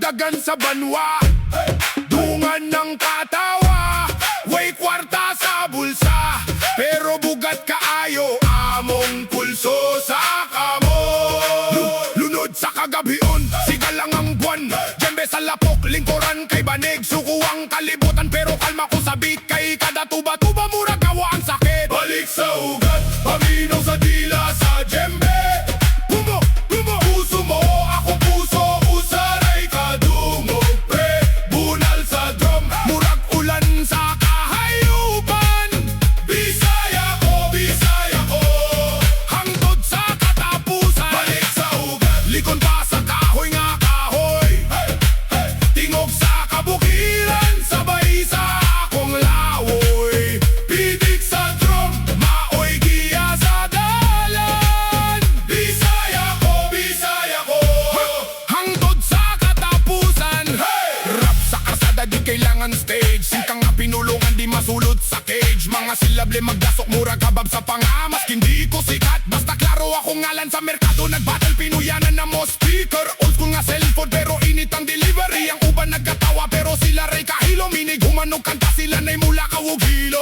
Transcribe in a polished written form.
dagan sa banwa, dungan ng katawa, way kwarta sa bulsa, pero bugat kaayo among pulso sa kamo. Lunod sa kagabion, sigalang ang buwan, jembe sa lapok, lingkuran kay banig, sukuang kalibutan, pero kalma ko sabik kay kada tuba-tuba, mura gawa ang sakit. Balik sa ugat, paminaw sa dila sa jembe, puso mo, ako puso, usaray kadungog, pre, bunal sa drum, murag ulan sa kahayupan. Bisaya ko, hangtod sa katapusan. Balik sa ugat, likon pa sa kahoy nga kahoy, tingog sa kabukiran, sabay sa akong lawoy. Pitik sa drum, maoy giya sa dalan. Bisaya ko, hangtod sa katapusan. Rap sa karsada di kailangan stage, singkang nga pinulungan di masulot sa cage. Mga silable magdasok murag habab sa pangamas, hindi ko sikat basta klaro ako ngalan sa merkado. Nagbattle pinuyanan na mo speaker, old school nga cellphone pero init ang delivery. Ang uban nagkatawa pero sila ray kahilo, minig humanog kanta sila na'y mula kawog hilo.